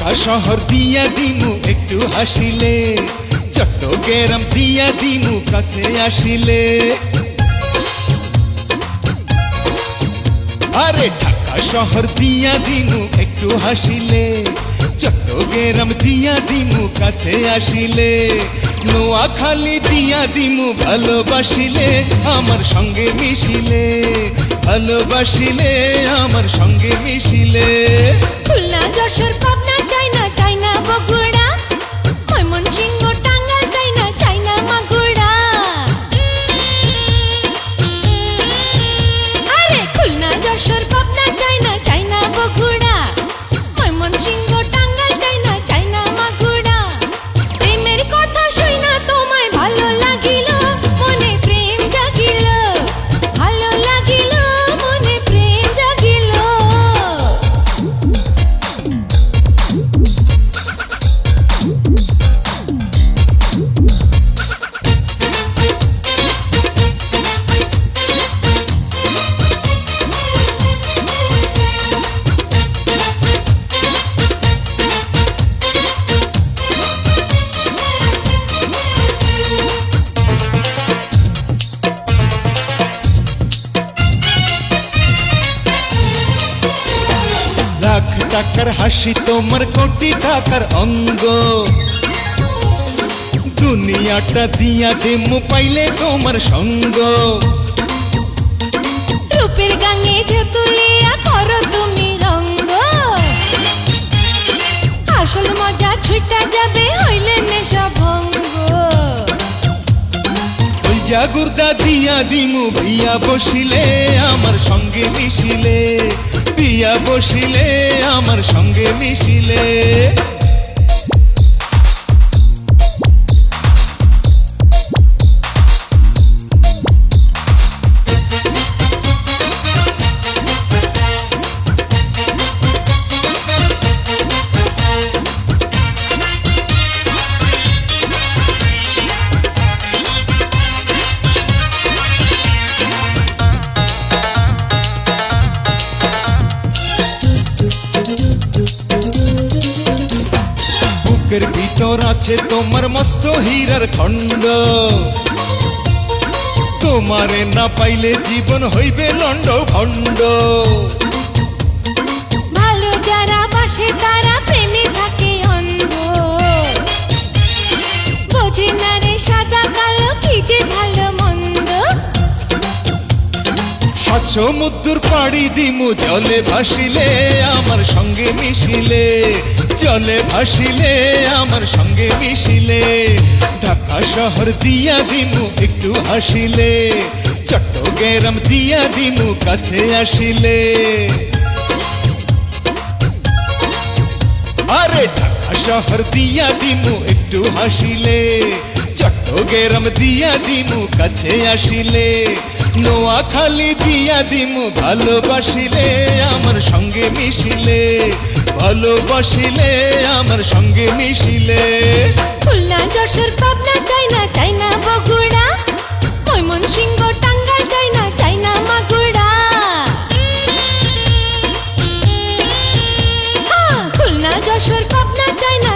ঢাকা শহর দিয়া দিমু একটু হাসিলে, চট্টগ্রাম দিয়া দিমু কাছে আসিলে। আরে ঢাকা শহর দিয়া দিমু একটু হাসিলে, চট্টগ্রাম দিয়া দিমু কাছে আসিলে। নোয়াখালী দিয়া দিমু ভালোবাসিলে, আমার সঙ্গে মিশিলে, ভালোবাসিলে আমার সঙ্গে মিশিলে। খুলনা যশোর পাবনা চাইনা চাইনা বগুড়া, ময়মনসিংহ টাঙ্গাইল চাইনা চাইনা মাগুরা। আরে খুলনা যশোর পাবনা চাইনা চাইনা বগুড়া, ময়মনসিংহ টাঙ্গাইল চাইনা চাইনা মাগুরা। প্রেমের কথা শুইনা তোমায় ভালো লাগিল, মনে প্রেম জাগিল, ভালো লাগিল মনে প্রেম জাগিল। লাখ টাকার হাসি তোমার কোটি টাকার অঙ্গ, দুনিয়াটা দিয়া দেমু পাইলে তোমার সঙ্গ। রূপের গাঙে ঢেউ তুলিয়া করো তুমি রঙ্গ, আসল মজা ছুটা যাবে হইলে নেশা ভঙ্গ। ওই জাগুরদা দিয়া দিমু বিয়া বসিলে, আমার সঙ্গে মিশিলে, বিয়া বসিলে আমার সঙ্গে মিশিলে। বুকের ভিতর আছে তোমার মস্ত হীরার খণ্ড, তোমারে না পাইলে জীবন হইবে লন্ড ভণ্ড। ভালো যারা বাসে তারা প্রেমে থাকে অন্ধ, বোঝে না রে সাদা কালো কি যে ভালো মন্দ। সাত সমুদ্র পাড়ি দিমু জলে ভাসিলে, আমার সঙ্গে মিশিলে, জলে ভাসিলে আমার সঙ্গে মিশিলে। ঢাকা শহর দিয়া দিমু একটু হাসিলে, চট্টগ্রাম দিয়া দিমু কাছে আসিলে। আরে ঢাকা শহর দিয়া দিমু একটু হাসিলে, চট্টগ্রাম দিয়া দিমু কাছে আসিলে। নোয়াখালী দিয়া দিমু ভালোবাসিলে, আমার সঙ্গে মিশিলে, ভালোবাসিলে আমার সঙ্গে মিশিলে। খুলনা যশোর পাবনা চাইনা চাইনা বগুড়া, ময়মনসিংহ টাঙ্গাইল চাইনা চাইনা মাগুরা। খুলনা যশোর পাবনা চাইনা